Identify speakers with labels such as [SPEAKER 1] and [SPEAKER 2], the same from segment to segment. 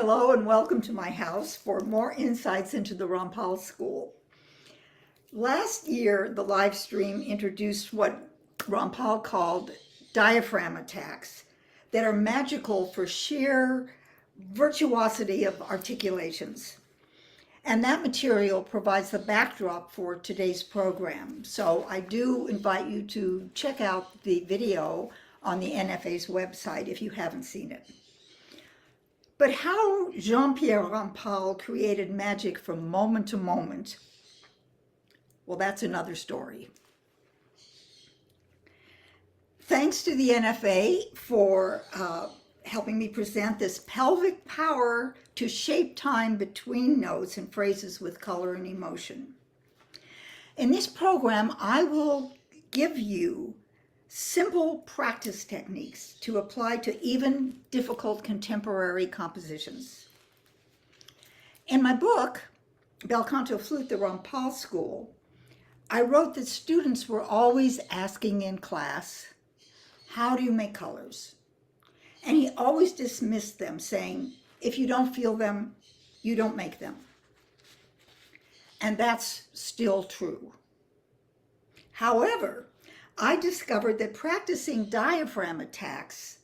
[SPEAKER 1] Hello and welcome to my house for more insights into the Rampal School. Last year, the live stream introduced what Rampal called diaphragm attacks that are magical for sheer virtuosity of articulations. And that material provides the backdrop for today's program. So I do invite you to check out the video on the NFA's website if you haven't seen it. But how Jean-Pierre Rampal created magic from moment to moment, well, that's another story. Thanks to the NFA for helping me present this pelvic power to shape time between notes and phrases with color and emotion. In this program, I will give you simple practice techniques to apply to even difficult contemporary compositions. In my book, Bel Canto Flute, the Rampal School, I wrote that students were always asking in class, how do you make colors? And he always dismissed them, saying, if you don't feel them, you don't make them. And that's still true. However, I discovered that practicing diaphragm attacks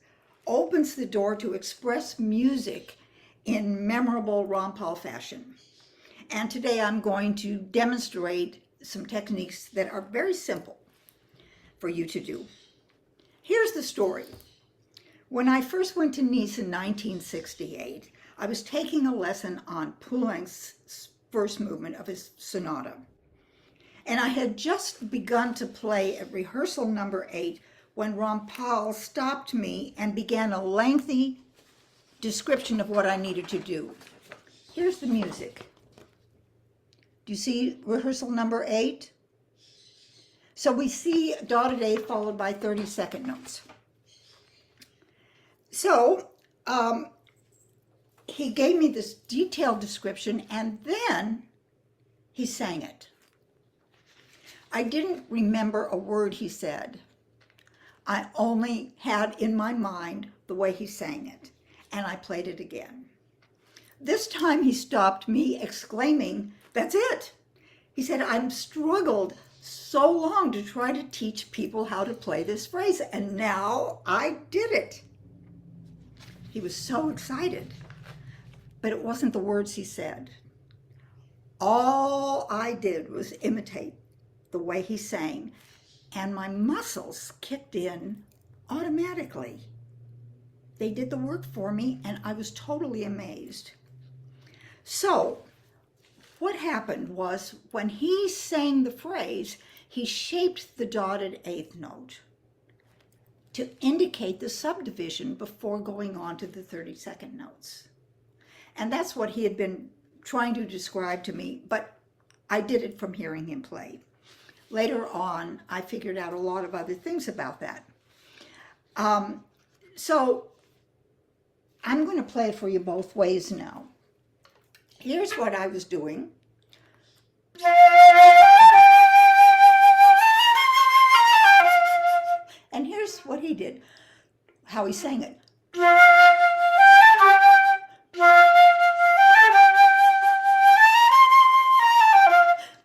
[SPEAKER 1] opens the door to express music in memorable Rampal fashion. And today I'm going to demonstrate some techniques that are very simple for you to do. Here's the story. When I first went to Nice in 1968, I was taking a lesson on Poulenc's first movement of his sonata. And I had just begun to play at rehearsal number 8 when Rampal stopped me and began a lengthy description of what I needed to do. Here's the music. Do you see rehearsal number 8? So we see dotted A followed by 30-second notes. So he gave me this detailed description and then he sang it. I didn't remember a word he said. I only had in my mind the way he sang it, and I played it again. This time he stopped me exclaiming, that's it. He said, I've struggled so long to try to teach people how to play this phrase, and now I did it. He was so excited, but it wasn't the words he said. All I did was imitate the way he sang, and my muscles kicked in automatically. They did the work for me, and I was totally amazed. So what happened was when he sang the phrase, he shaped the dotted eighth note to indicate the subdivision before going on to the 30-second notes. And that's what he had been trying to describe to me, but I did it from hearing him play. Later on, I figured out a lot of other things about that. So I'm going to play it for you both ways now. Here's what I was doing. And here's what he did, how he sang it.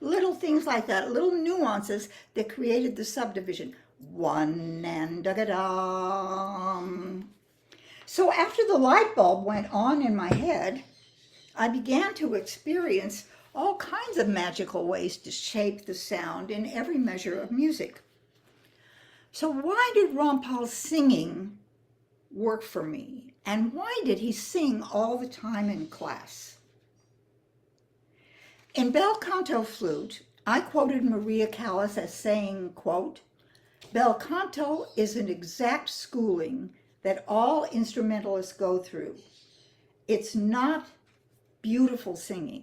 [SPEAKER 1] Little things like that, little nuances that created the subdivision. One and da-da-dum. So after the light bulb went on in my head, I began to experience all kinds of magical ways to shape the sound in every measure of music. So why did Rampal's singing work for me? And why did he sing all the time in class? In Bel Canto Flute, I quoted Maria Callas as saying, quote, Bel Canto is an exact schooling that all instrumentalists go through. It's not beautiful singing.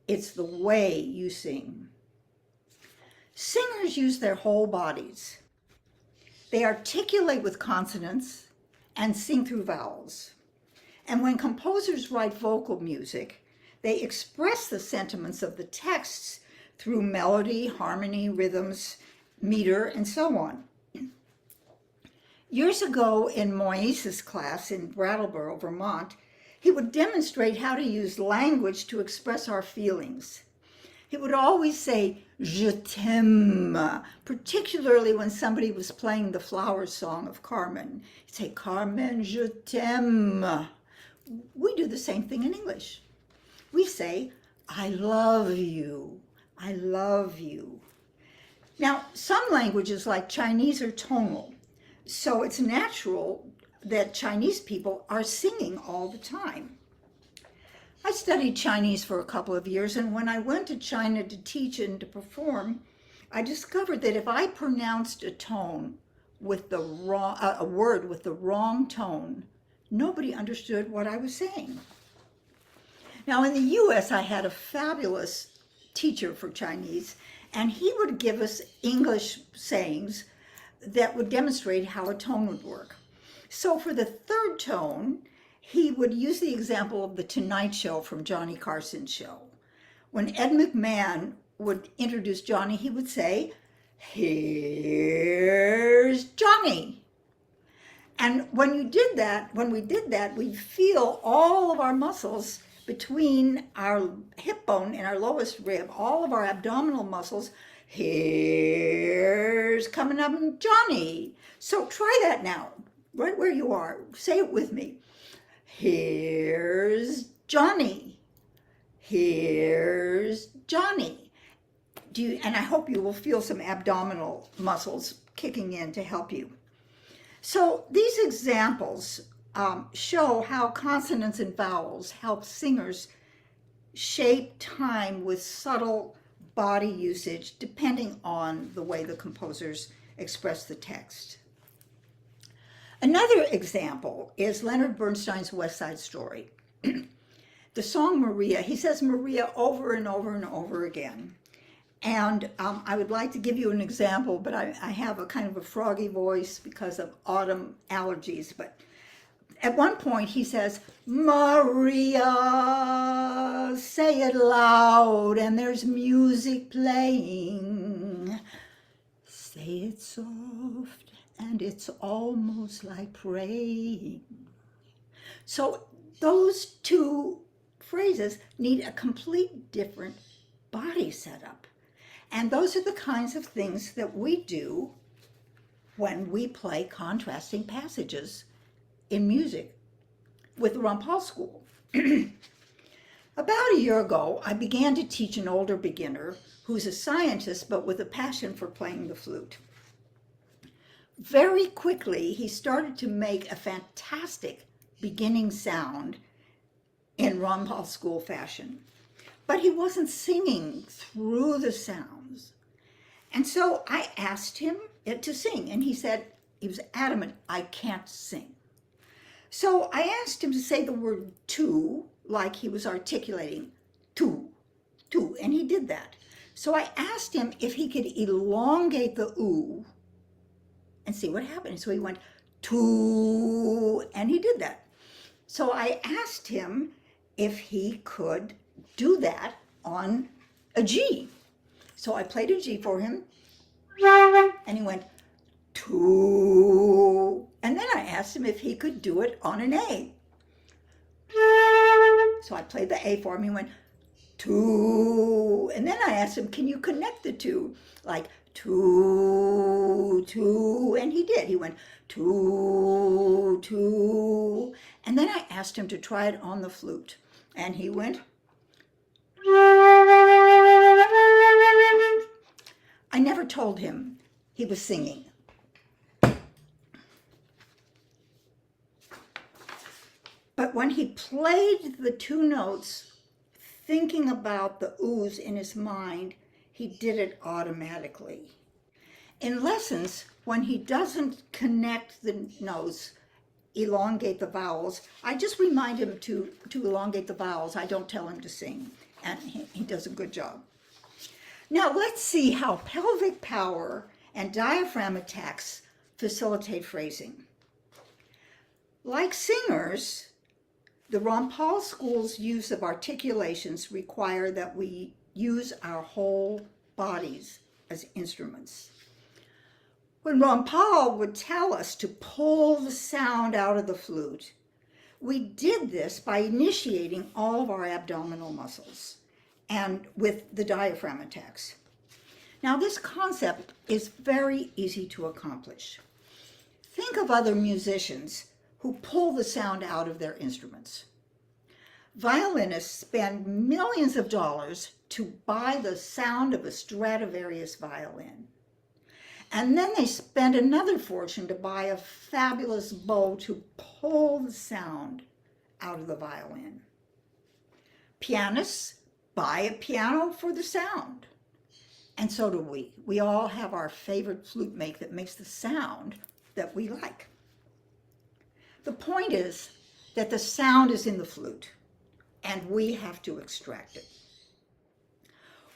[SPEAKER 1] It's the way you sing. Singers use their whole bodies. They articulate with consonants and sing through vowels. And when composers write vocal music, they express the sentiments of the texts through melody, harmony, rhythms, meter, and so on. Years ago in Moise's class in Brattleboro, Vermont, He would demonstrate how to use language to express our feelings. He would always say, "Je t'aime," particularly when somebody was playing the flower song of Carmen. He'd say, "Carmen, je t'aime." We do the same thing in English. We say, "I love you, I love you." Now, some languages like Chinese are tonal, so it's natural that Chinese people are singing all the time. I studied Chinese for a couple of years, and when I went to China to teach and to perform, I discovered that if I pronounced a tone with the wrong, a word with the wrong tone, nobody understood what I was saying. Now, in the US, I had a fabulous teacher for Chinese, and he would give us English sayings that would demonstrate how a tone would work. So for the third tone, he would use the example of the Tonight Show from Johnny Carson's show. When Ed McMahon would introduce Johnny, he would say, "Here's Johnny." And when we did that, we'd feel all of our muscles between our hip bone and our lowest rib, all of our abdominal muscles. "Here's coming up Johnny." So try that now, right where you are. Say it with me. "Here's Johnny. Here's Johnny." And I hope you will feel some abdominal muscles kicking in to help you. So these examples show how consonants and vowels help singers shape time with subtle body usage depending on the way the composers express the text. Another example is Leonard Bernstein's West Side Story. The song Maria, he says Maria over and over and over again. And I would like to give you an example, but I have a kind of a froggy voice because of autumn allergies. But at one point he says, "Maria, say it loud, and there's music playing. Say it soft, and it's almost like praying." So those two phrases need a complete different body setup. And those are the kinds of things that we do when we play contrasting passages in music with the Rampal School. About a year ago, I began to teach an older beginner who's a scientist but with a passion for playing the flute. Very quickly, he started to make a fantastic beginning sound in Rampal School fashion. But he wasn't singing through the sounds. And so I asked him to sing, and he said, he was adamant, "I can't sing." So I asked him to say the word "to," like he was articulating, "to," and he did that. So I asked him if he could elongate the "oo" and see what happened. So he went, "to," and he did that. So I asked him if he could do that on a G. So I played a G for him, and he went, "to," and then I asked him if he could do it on an A. So I played the A for him, he went, "to," and then I asked him, "Can you connect the two?" Like, "to," and he did. He went, "to," and then I asked him to try it on the flute, and he went, I never told him he was singing. But when he played the two notes, thinking about the oohs in his mind, he did it automatically. In lessons, when he doesn't connect the notes, elongate the vowels, I just remind him to elongate the vowels. I don't tell him to sing, and he does a good job. Now let's see how pelvic power and diaphragm attacks facilitate phrasing. Like singers, the Rampal School's use of articulations require that we use our whole bodies as instruments. When Rampal would tell us to pull the sound out of the flute, We did this by initiating all of our abdominal muscles and with the diaphragm attacks. Now, this concept is very easy to accomplish. Think of other musicians who pull the sound out of their instruments. Violinists spend millions of dollars to buy the sound of a Stradivarius violin. And then they spend another fortune to buy a fabulous bow to pull the sound out of the violin. Pianists buy a piano for the sound. And so do we. We all have our favorite flute make that makes the sound that we like. The point is that the sound is in the flute, and we have to extract it.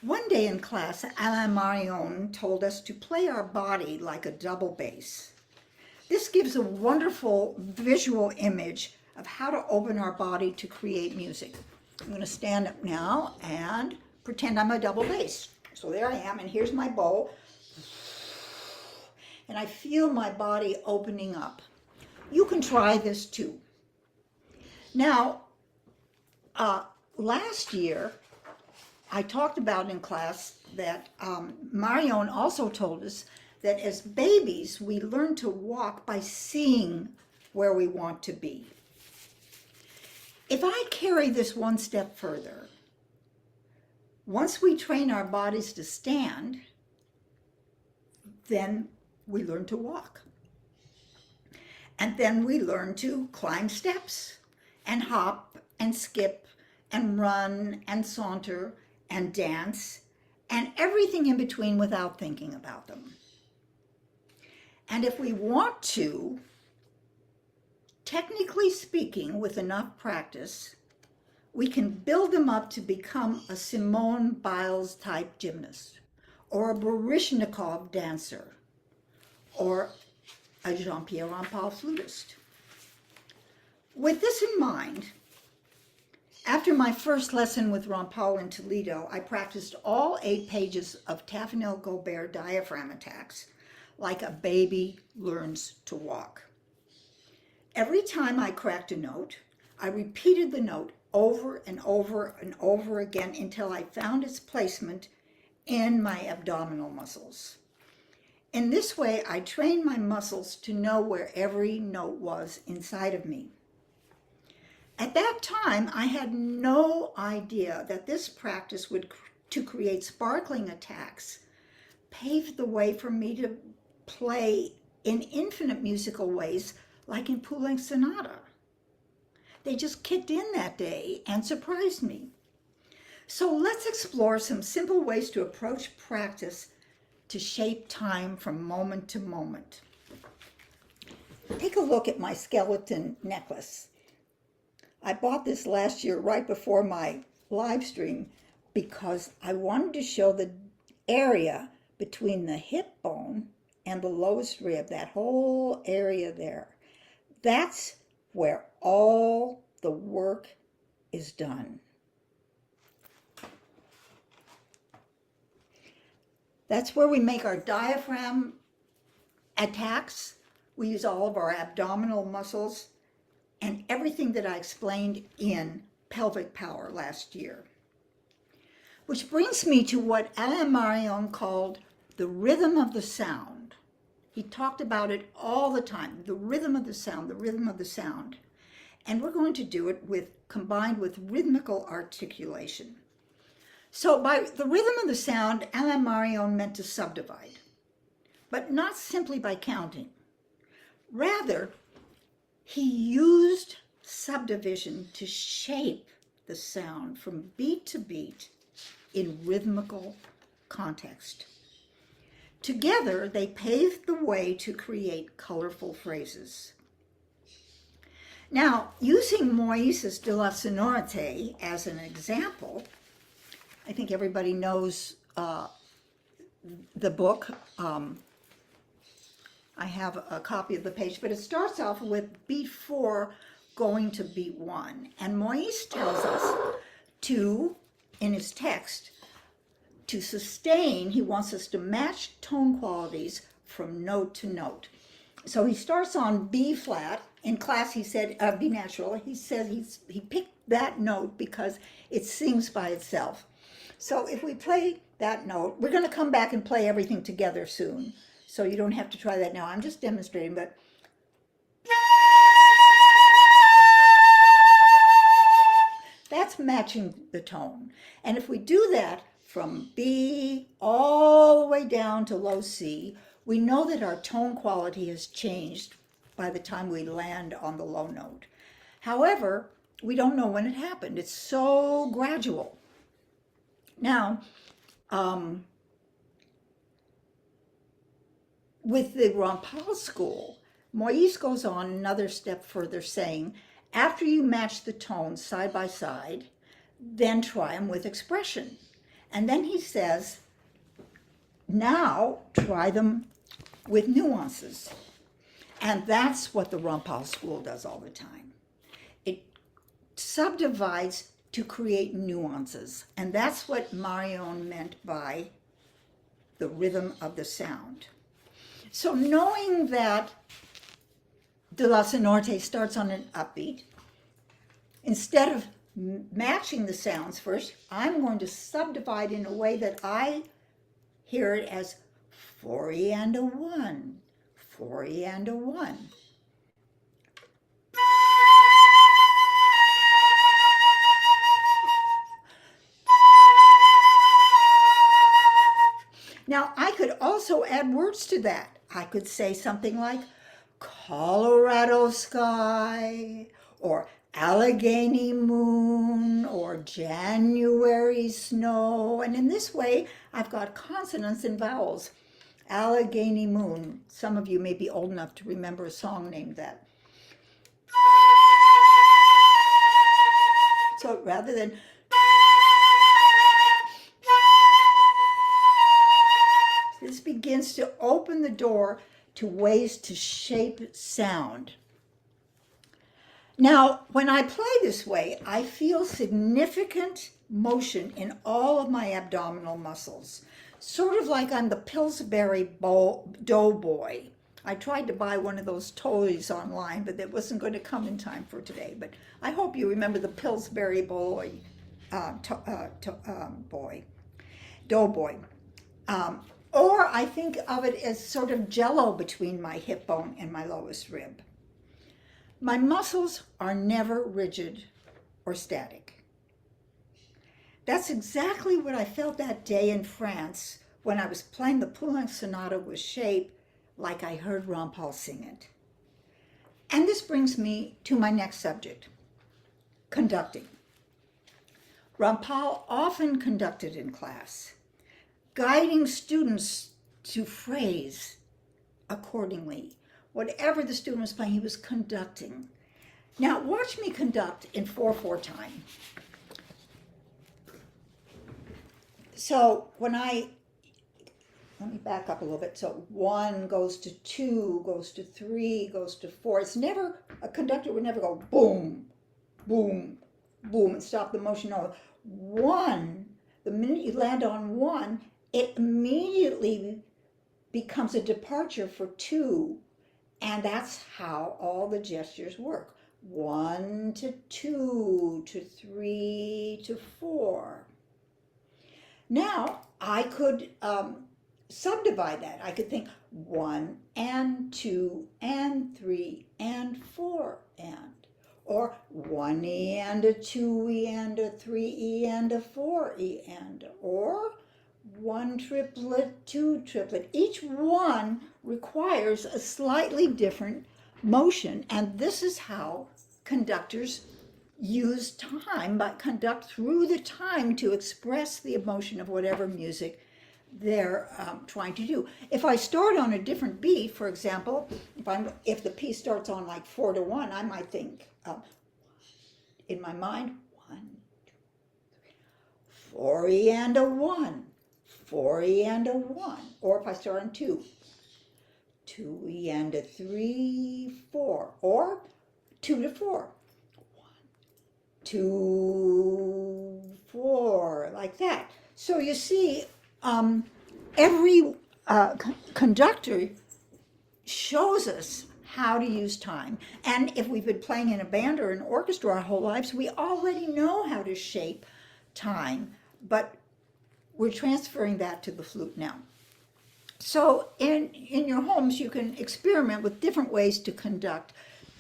[SPEAKER 1] One day in class, Alain Marion told us to play our body like a double bass. This gives a wonderful visual image of how to open our body to create music. I'm going to stand up now and pretend I'm a double bass. So there I am, and here's my bow. And I feel my body opening up. You can try this too. Now, last year, I talked about in class that Marion also told us that as babies, we learn to walk by seeing where we want to be. If I carry this one step further, once we train our bodies to stand, then we learn to walk. And then we learn to climb steps and hop and skip and run and saunter and dance and everything in between without thinking about them. And if we want to, technically speaking, with enough practice, we can build them up to become a Simone Biles type gymnast, or a Baryshnikov dancer, or a Jean-Pierre Rampal flutist. With this in mind, after my first lesson with Rampal in Toledo, I practiced all 8 pages of Taffanel-Gobert diaphragm attacks like a baby learns to walk. Every time I cracked a note, I repeated the note over and over and over again until I found its placement in my abdominal muscles. In this way, I trained my muscles to know where every note was inside of me. At that time, I had no idea that this practice to create sparkling attacks paved the way for me to play in infinite musical ways, like in Poulenc's Sonata. They just kicked in that day and surprised me. So let's explore some simple ways to approach practice to shape time from moment to moment. Take a look at my skeleton necklace. I bought this last year right before my live stream because I wanted to show the area between the hip bone and the lowest rib, that whole area there. That's where all the work is done. That's where we make our diaphragm attacks. We use all of our abdominal muscles and everything that I explained in Pelvic Power last year. Which brings me to what Alain Marion called the rhythm of the sound. He talked about it all the time, the rhythm of the sound, the rhythm of the sound. And we're going to do it combined with rhythmical articulation. So by the rhythm of the sound, Alain Marion meant to subdivide, but not simply by counting. Rather, he used subdivision to shape the sound from beat to beat in rhythmical context. Together, they paved the way to create colorful phrases. Now, using Moïse de la Sonorité as an example, I think everybody knows the book. I have a copy of the page, but it starts off with beat 4 going to beat 1. And Moïse tells us to, in his text, to sustain, he wants us to match tone qualities from note to note. So he starts on B flat, in class he said, B natural, he said he picked that note because it sings by itself. So if we play that note, we're going to come back and play everything together soon. So you don't have to try that now. I'm just demonstrating, but that's matching the tone. And if we do that from B all the way down to low C, we know that our tone quality has changed by the time we land on the low note. However, we don't know when it happened. It's so gradual. Now, with the Rampal school, Moïse goes on another step further, saying, after you match the tones side by side, then try them with expression. And then he says, now try them with nuances. And that's what the Rampal school does all the time. It subdivides to create nuances. And that's what Marion meant by the rhythm of the sound. So knowing that De La Sonorte starts on an upbeat, instead of matching the sounds first, I'm going to subdivide in a way that I hear it as 4E and a 1, 4E and a 1. Now, I could also add words to that. I could say something like Colorado sky, or Allegheny moon, or January snow. And in this way, I've got consonants and vowels. Allegheny moon. Some of you may be old enough to remember a song named that. So rather than this begins to open the door to ways to shape sound. Now, when I play this way, I feel significant motion in all of my abdominal muscles, sort of like I'm the Pillsbury Doughboy. I tried to buy one of those toys online, but that wasn't going to come in time for today. But I hope you remember the Pillsbury Doughboy. Or I think of it as sort of jello between my hip bone and my lowest rib. My muscles are never rigid or static. That's exactly what I felt that day in France when I was playing the Poulenc Sonata with shape like I heard Rampal sing it. And this brings me to my next subject, conducting. Rampal often conducted in class, guiding students to phrase accordingly. Whatever the student was playing, he was conducting. Now, watch me conduct in 4/4 time. So when let me back up a little bit. So 1 goes to 2, goes to 3, goes to 4. It's never, a conductor would never go boom, boom, boom, and stop the motion. No, 1, the minute you land on 1, it immediately becomes a departure for 2. And that's how all the gestures work. 1 to 2 to 3 to 4. Now, I could subdivide that. I could think 1 and 2 and 3 and 4 and. Or 1E and a 2E and a 3E and a 4E and. Or 1 triplet, 2 triplet. Each one requires a slightly different motion, and this is how conductors use time, but conduct through the time to express the emotion of whatever music they're trying to do. If I start on a different beat, for example, if the piece starts on like 4 to 1, I might think in my mind 1, 2, 3, 4E and a 1. 4E and a 1, or if I start on 2, 2E and a 3, 4, or 2 to 4, 1, 2, 4, like that. So you see, every conductor shows us how to use time. And if we've been playing in a band or an orchestra our whole lives, we already know how to shape time, but we're transferring that to the flute now. So in your homes, you can experiment with different ways to conduct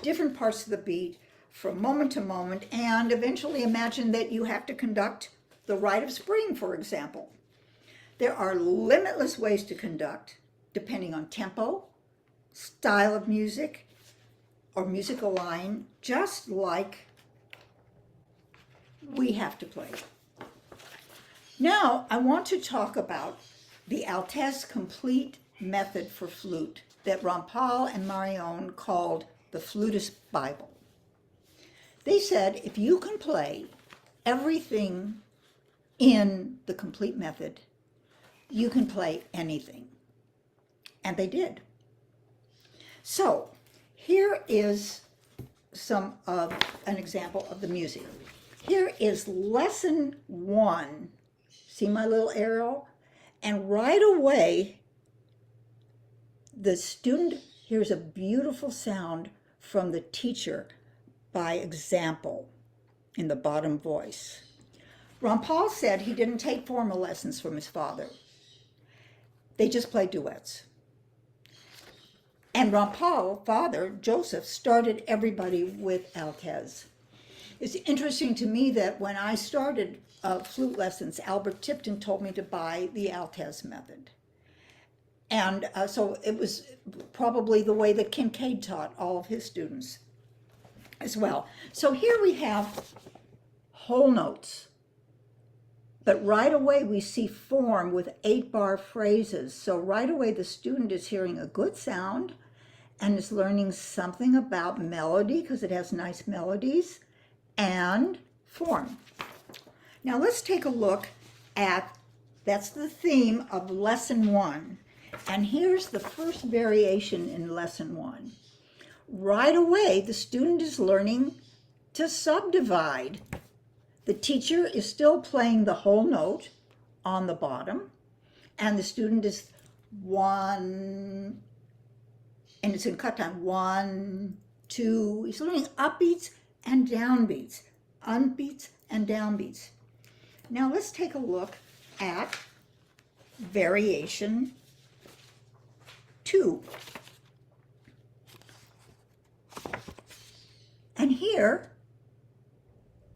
[SPEAKER 1] different parts of the beat from moment to moment, and eventually imagine that you have to conduct the Rite of Spring, for example. There are limitless ways to conduct, depending on tempo, style of music, or musical line, just like we have to play. Now, I want to talk about the Altesse complete method for flute that Rampal and Marion called the Flutist Bible. They said, if you can play everything in the complete method, you can play anything. And they did. So here is an example of the music. Here is lesson 1. See my little arrow? And right away, the student hears a beautiful sound from the teacher by example in the bottom voice. Rampal said he didn't take formal lessons from his father. They just played duets. And Rampal, father, Joseph, started everybody with Altesse. It's interesting to me that when I started flute lessons, Albert Tipton told me to buy the Altesse method. And so it was probably the way that Kincaid taught all of his students as well. So here we have whole notes. But right away we see form with 8-bar phrases. So right away the student is hearing a good sound and is learning something about melody, because it has nice melodies, and form. Now let's take a look at, that's the theme of lesson 1. And here's the first variation in lesson 1. Right away, the student is learning to subdivide. The teacher is still playing the whole note on the bottom, and the student is 1, and it's in cut time, 1, 2. He's learning upbeats and downbeats, unbeats and downbeats. Now let's take a look at variation 2. And here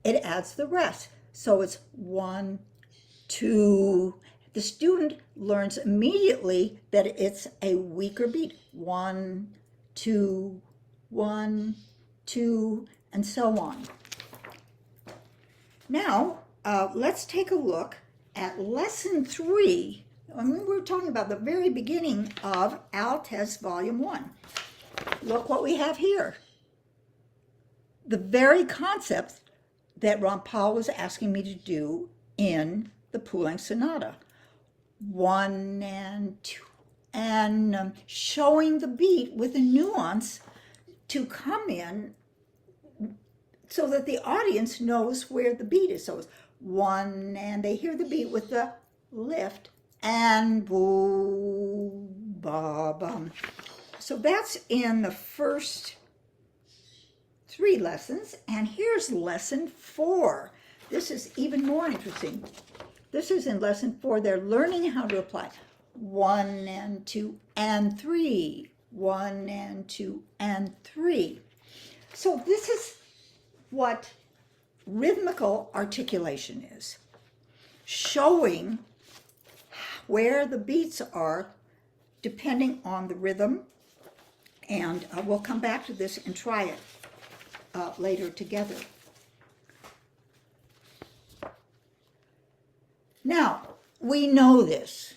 [SPEAKER 1] it adds the rest. So it's 1, 2. The student learns immediately that it's a weaker beat. 1, 2, 1, 2, and so on. Now, let's take a look at lesson 3. I mean, we're talking about the very beginning of Altesse Volume 1. Look what we have here. The very concept that Rampal was asking me to do in the Poulenc Sonata. 1 and 2, and showing the beat with a nuance to come in so that the audience knows where the beat is. So it's 1, and they hear the beat with the lift, and boo, ba, bum. So that's in the first 3 lessons, and here's lesson 4. This is even more interesting. This is in lesson 4. They're learning how to apply 1 and 2 and 3, 1 and 2 and 3. So this is what rhythmical articulation is, showing where the beats are depending on the rhythm, and we'll come back to this and try it later together. Now, we know this.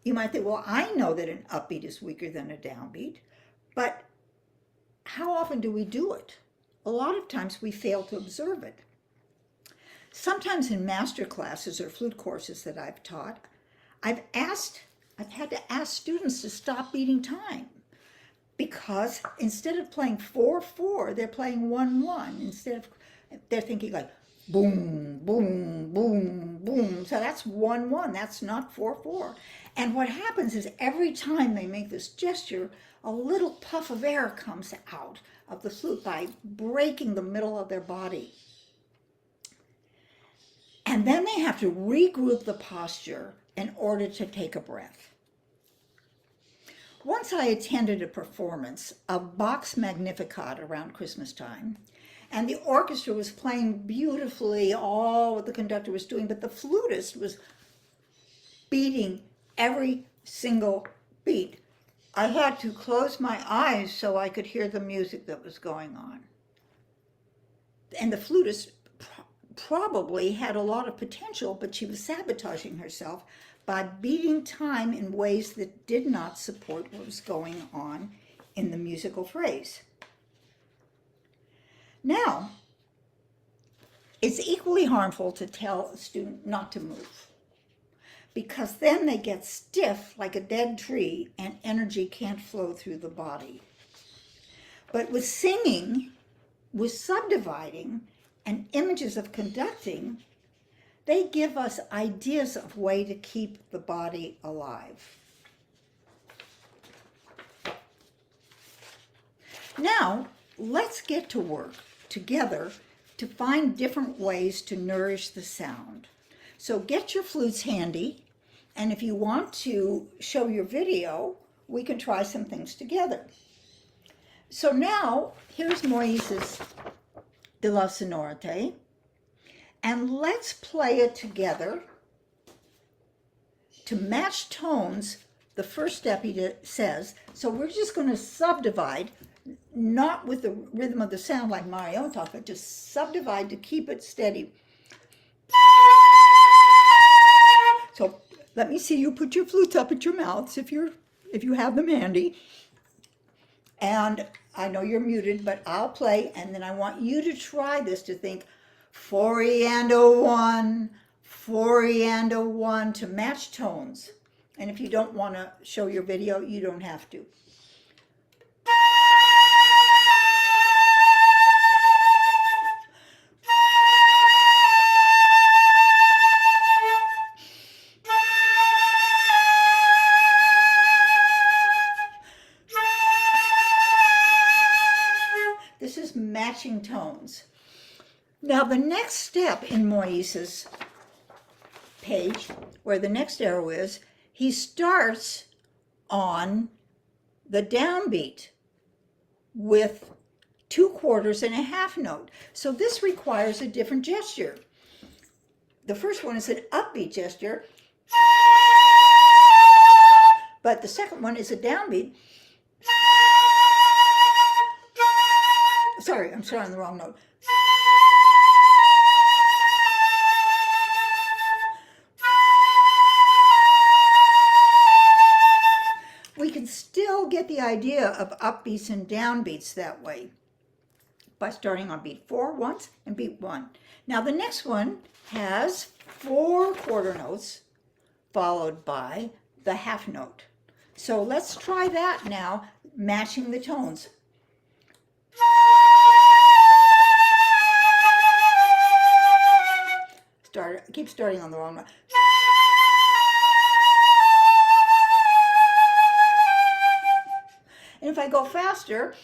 [SPEAKER 1] You might think, well, I know that an upbeat is weaker than a downbeat, but how often do we do it? A lot of times we fail to observe it. Sometimes in master classes or flute courses that I've taught, I've had to ask students to stop beating time, because instead of playing 4-4, they're playing 1-1. They're thinking like Boom, boom, boom, boom. So that's 1-1. That's not 4-4. And what happens is every time they make this gesture, a little puff of air comes out of the flute by breaking the middle of their body. And then they have to regroup the posture in order to take a breath. Once I attended a performance of Bach's Magnificat around Christmas time, and the orchestra was playing beautifully all what the conductor was doing, but the flutist was beating every single beat. I had to close my eyes so I could hear the music that was going on. And the flutist probably had a lot of potential, but she was sabotaging herself by beating time in ways that did not support what was going on in the musical phrase. Now, it's equally harmful to tell a student not to move, because then they get stiff like a dead tree and energy can't flow through the body. But with singing, with subdividing, and images of conducting, they give us ideas of way to keep the body alive. Now, let's get to work together to find different ways to nourish the sound. So get your flutes handy, and if you want to show your video, we can try some things together. So now, here's Moïse's de la Sonorité, and let's play it together to match tones. The first step he says, so we're just going to subdivide, not with the rhythm of the sound like Mario talked, but just subdivide to keep it steady. So let me see you put your flutes up at your mouths if you have them handy. And I know you're muted, but I'll play, and then I want you to try this to think 4 and a 1, 4 and a 1 to match tones. And if you don't want to show your video, you don't have to. This is matching tones. Now the next step in Moïse's page, where the next arrow is, he starts on the downbeat with 2/4 and a half note. So this requires a different gesture. The first one is an upbeat gesture, but the second one is a downbeat. Sorry, I'm starting on the wrong note. We can still get the idea of upbeats and downbeats that way by starting on beat 4 once and beat 1. Now the next one has 4 quarter notes followed by the half note. So let's try that now, matching the tones. Keep starting on the wrong note. And if I go faster,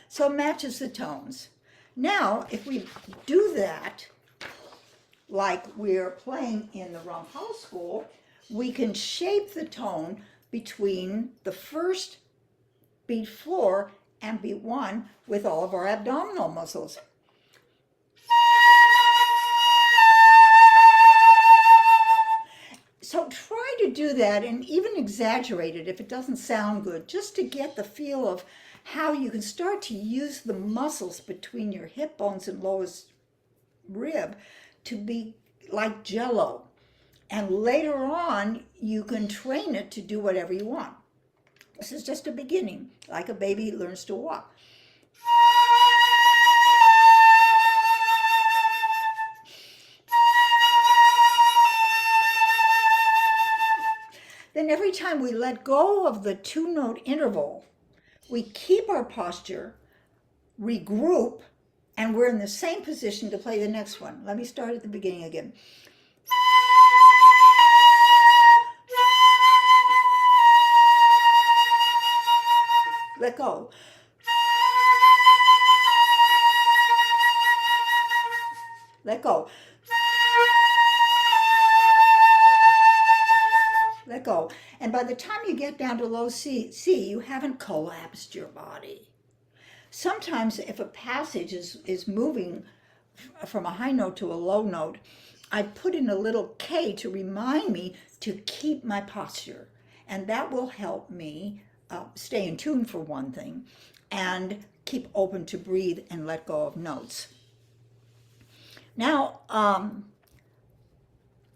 [SPEAKER 1] so it matches the tones. Now, if we do that, like we're playing in the Rampal school, we can shape the tone between the first beat 4 and beat 1 with all of our abdominal muscles. So try to do that and even exaggerate it if it doesn't sound good, just to get the feel of how you can start to use the muscles between your hip bones and lowest rib to be like jello. And later on, you can train it to do whatever you want. This is just a beginning, like a baby learns to walk. The Then every time we let go of the 2-note interval, we keep our posture, regroup, and we're in the same position to play the next one. Let me start at the beginning again. Let go. Let go. Let go. And by the time you get down to low C, you haven't collapsed your body. Sometimes if a passage is moving from a high note to a low note, I put in a little K to remind me to keep my posture. And that will help me stay in tune for one thing, and keep open to breathe and let go of notes. Now,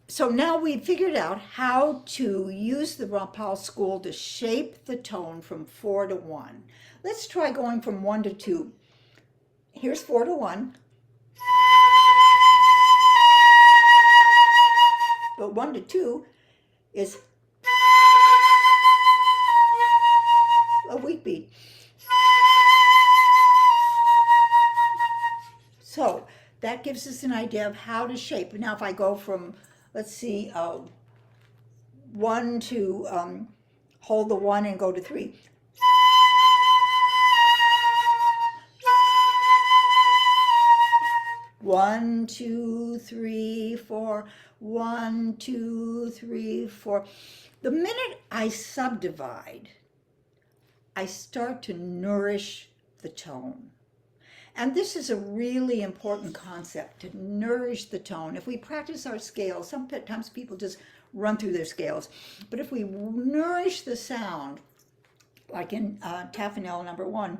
[SPEAKER 1] so now we've figured out how to use the Rampal school to shape the tone from 4 to 1. Let's try going from 1 to 2. Here's 4 to 1. But 1 to 2 is a weak beat. So that gives us an idea of how to shape. Now if I go from, let's see, 1 to, hold the 1 and go to 3. 1, 2, 3, 4. 1, 2, 3, 4. The minute I subdivide, I start to nourish the tone. And this is a really important concept, to nourish the tone. If we practice our scales, sometimes people just run through their scales. But if we nourish the sound, like in Taffenel number 1,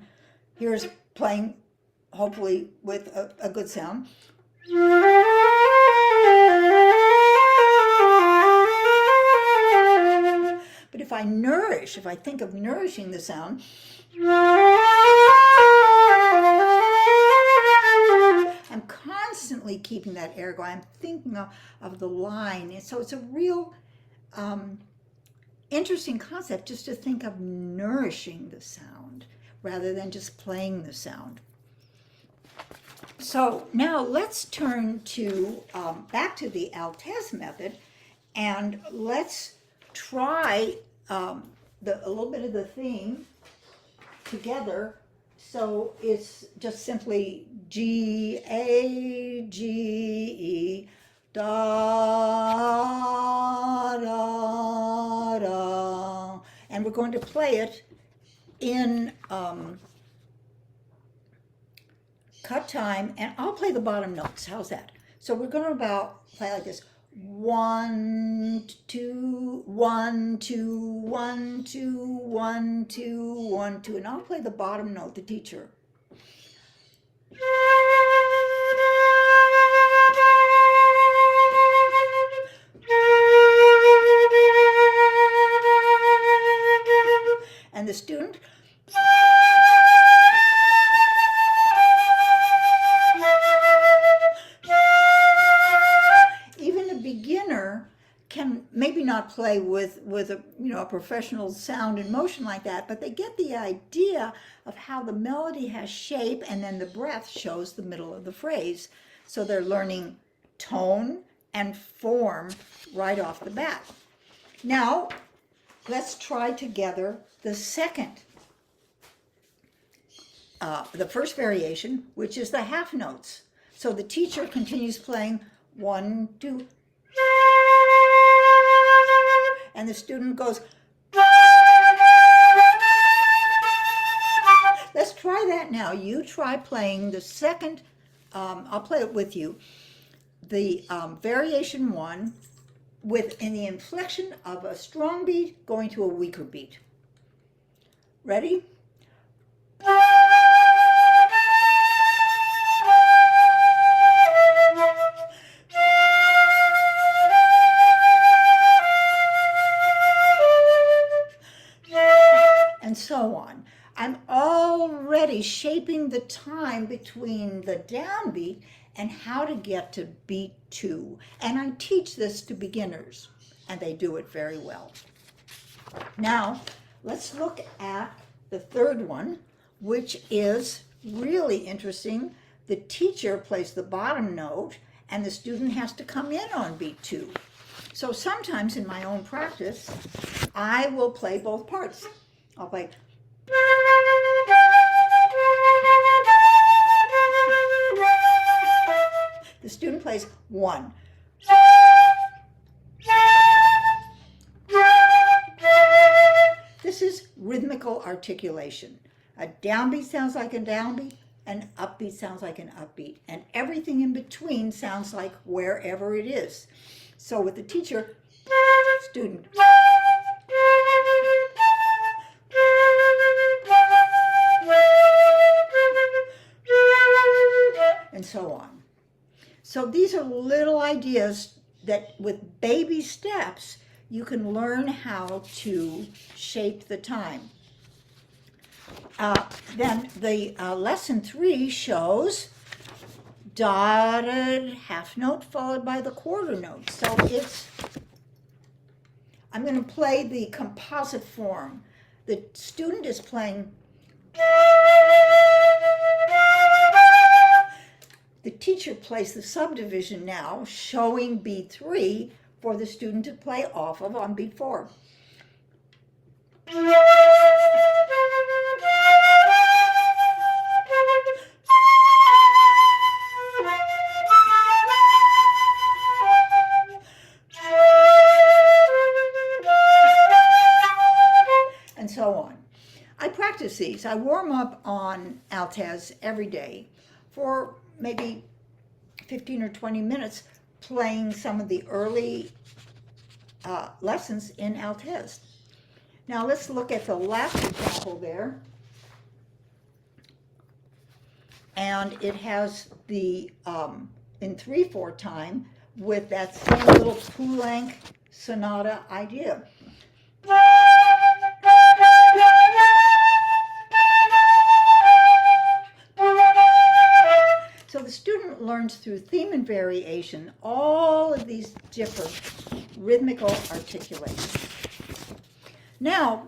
[SPEAKER 1] here's playing, hopefully with a good sound. But if I think of nourishing the sound, I'm constantly keeping that air going. I'm thinking of the line. And so it's a real interesting concept just to think of nourishing the sound rather than just playing the sound. So now let's turn to back to the Altez method, and let's try a little bit of the theme together. So it's just simply G, A, G, E, da, da, da. And we're going to play it in cut time, and I'll play the bottom notes. How's that? So we're going to play like this. 1, 2, 1, 2, 1, 2, 1, 2, 1, 2, and I'll play the bottom note, the teacher. And the student. Can maybe not play with a professional sound and motion like that, but they get the idea of how the melody has shape, and then the breath shows the middle of the phrase. So they're learning tone and form right off the bat. Now, let's try together the first variation, which is the half notes. So the teacher continues playing 1, 2, and the student goes. Let's try that now. You try playing the second, I'll play it with you, the variation 1 in the inflection of a strong beat going to a weaker beat. Ready? And so on. I'm already shaping the time between the downbeat and how to get to beat 2. And I teach this to beginners, and they do it very well. Now, let's look at the third one, which is really interesting. The teacher plays the bottom note, and the student has to come in on beat 2. So sometimes in my own practice, I will play both parts. I'll play. The student plays 1. This is rhythmical articulation. A downbeat sounds like a downbeat, an upbeat sounds like an upbeat, and everything in between sounds like wherever it is. So with the teacher, student. And so on. So these are little ideas that with baby steps, you can learn how to shape the time. Then the lesson 3 shows dotted half note followed by the quarter note. So I'm going to play the composite form. The student is playing. The teacher plays the subdivision now, showing beat 3 for the student to play off of on beat 4. And so on. I practice these. I warm up on Altez every day for maybe 15 or 20 minutes playing some of the early lessons in Altez. Now let's look at the last example there. And it has the in 3/4 time with that same little Poulenc sonata idea. So the student learns through theme and variation all of these different rhythmical articulations. Now,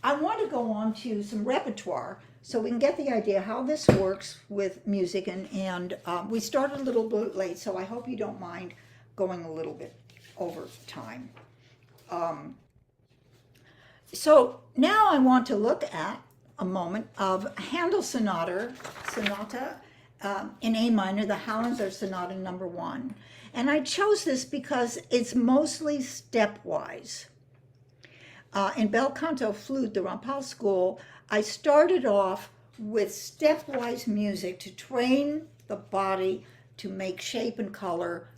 [SPEAKER 1] I want to go on to some repertoire so we can get the idea how this works with music. And we started a little bit late, so I hope you don't mind going a little bit over time. So now I want to look at a moment of Handel Sonata in A minor, the Howlands Sonata number 1. And I chose this because it's mostly stepwise. In bel canto flute, the Rampal school, I started off with stepwise music to train the body to make shape and color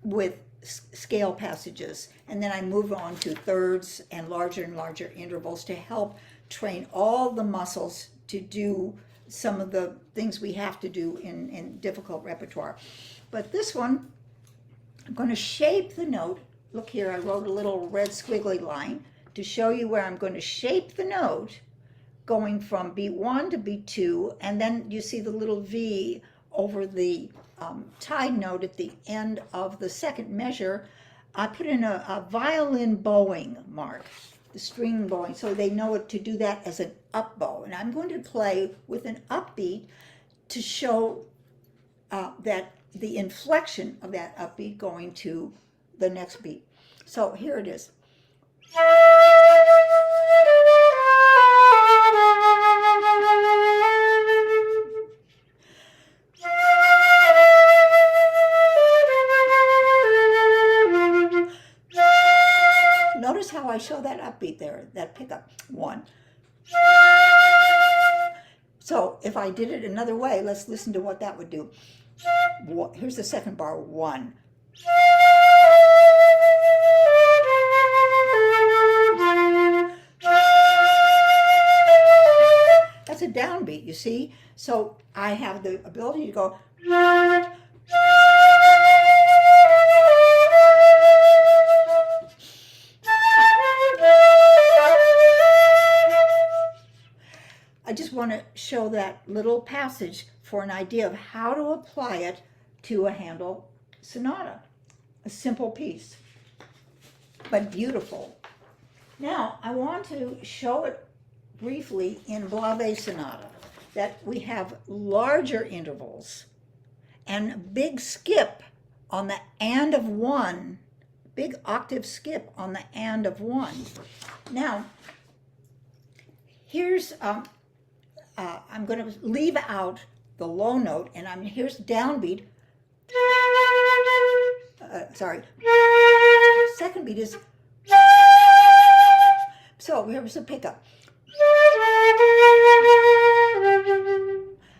[SPEAKER 1] with scale passages. And then I moved on to thirds and larger intervals to help train all the muscles to do some of the things we have to do in difficult repertoire. But this one, I'm going to shape the note. Look here, I wrote a little red squiggly line to show you where I'm going to shape the note going from beat 1 to beat 2, and then you see the little V over the tied note at the end of the second measure. I put in a violin bowing mark, the string bowing, so they know to do that as an up bow. And I'm going to play with an upbeat to show that the inflection of that upbeat going to the next beat. So here it is. Notice how I show that upbeat there, that pickup. 1. So if I did it another way, let's listen to what that would do. Here's the second bar, 1. That's a downbeat, you see? So I have the ability to go. I just want to show that little passage for an idea of how to apply it to a Handel sonata. A simple piece, but beautiful. Now, I want to show it briefly in Blavet Sonata that we have larger intervals and a big skip on the and of one, big octave skip on the and of one. Now, here's, I'm going to leave out the low note, and here's downbeat. Sorry. Second beat is, so here's a pickup.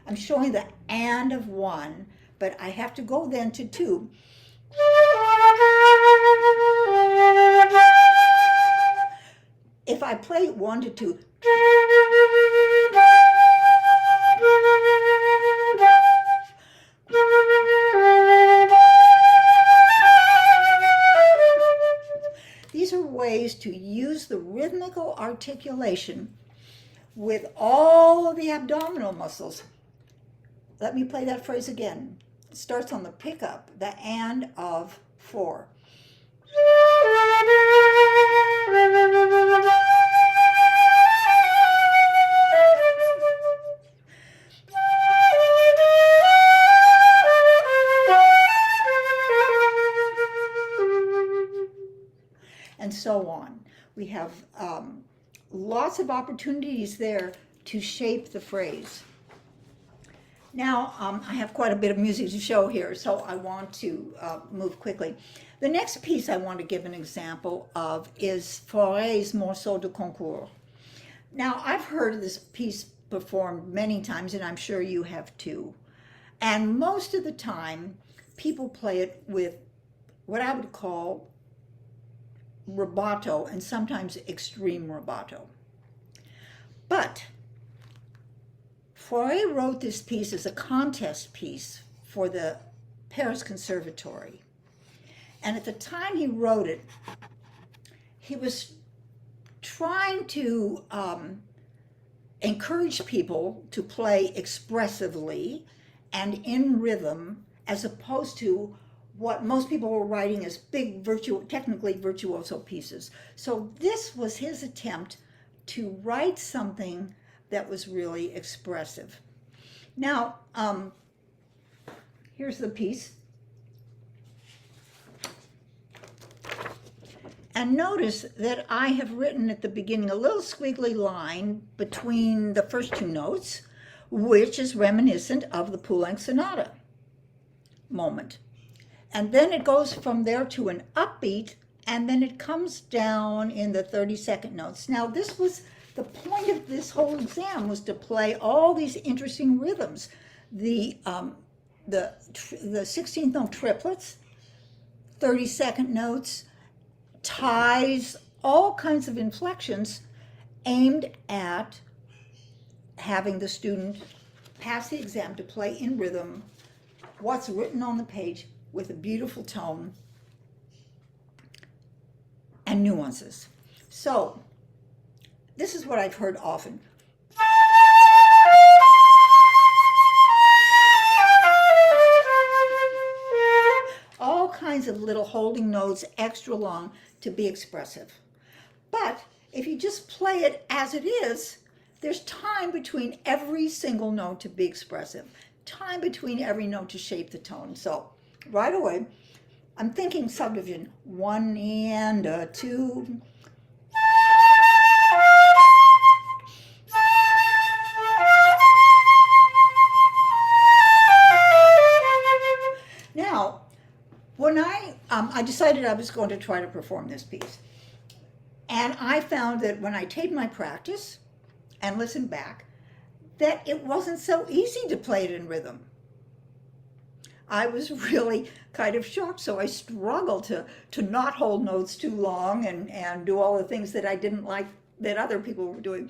[SPEAKER 1] I'm showing the and of one, but I have to go then to two. If I play 1 to 2, these are ways to use the rhythmical articulation with all of the abdominal muscles. Let me play that phrase again. It starts on the pickup, the and of 4. And so on. We have lots of opportunities there to shape the phrase. Now, I have quite a bit of music to show here, so I want to move quickly. The next piece I want to give an example of is Fauré's Morceau de concours. Now, I've heard this piece performed many times, and I'm sure you have too. And most of the time, people play it with what I would call rubato, and sometimes extreme rubato. But Fauré wrote this piece as a contest piece for the Paris Conservatory. And at the time he wrote it, he was trying to encourage people to play expressively and in rhythm, as opposed to what most people were writing as big, technically virtuoso pieces. So this was his attempt to write something that was really expressive. Now, here's the piece. And notice that I have written at the beginning a little squiggly line between the first two notes, which is reminiscent of the Poulenc Sonata moment. And then it goes from there to an upbeat, and then it comes down in the 32nd notes. Now, this was the point of this whole exam, was to play all these interesting rhythms. The 16th note triplets, 32nd notes, ties, all kinds of inflections aimed at having the student pass the exam to play in rhythm what's written on the page with a beautiful tone and nuances. So, this is what I've heard often. All kinds of little holding notes, extra long, to be expressive. But if you just play it as it is, there's time between every single note to be expressive, time between every note to shape the tone. So, right away, I'm thinking subdivision, 1 and a 2. Now, when I decided I was going to try to perform this piece, and I found that when I taped my practice and listened back, that it wasn't so easy to play it in rhythm. I was really kind of shocked, so I struggled to not hold notes too long and do all the things that I didn't like that other people were doing.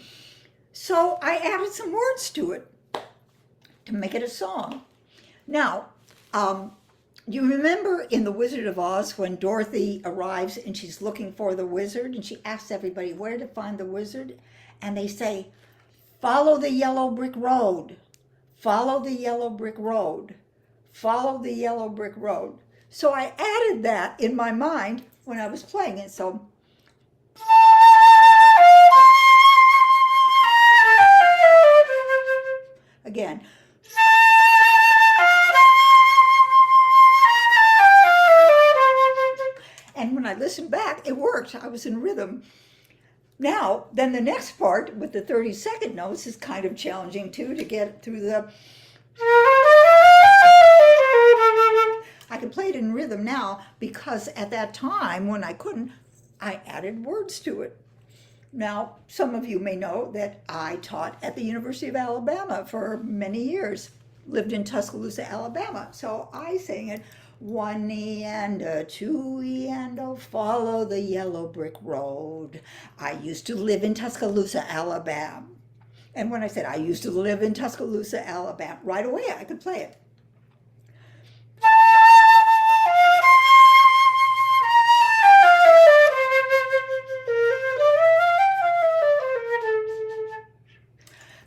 [SPEAKER 1] So I added some words to it to make it a song. Now, you remember in The Wizard of Oz when Dorothy arrives and she's looking for the wizard, and she asks everybody where to find the wizard, and they say, follow the yellow brick road, follow the yellow brick road, follow the yellow brick road. So I added that in my mind when I was playing it. So again. And when I listened back, it worked. I was in rhythm. Now, then the next part with the 30-second notes is kind of challenging too, to get through the... I can play it in rhythm now because at that time when I couldn't, I added words to it. Now, some of you may know that I taught at the University of Alabama for many years, lived in Tuscaloosa, Alabama. So I sang it, 1 and a 2 and a, follow the yellow brick road. I used to live in Tuscaloosa, Alabama. And when I said I used to live in Tuscaloosa, Alabama, right away I could play it.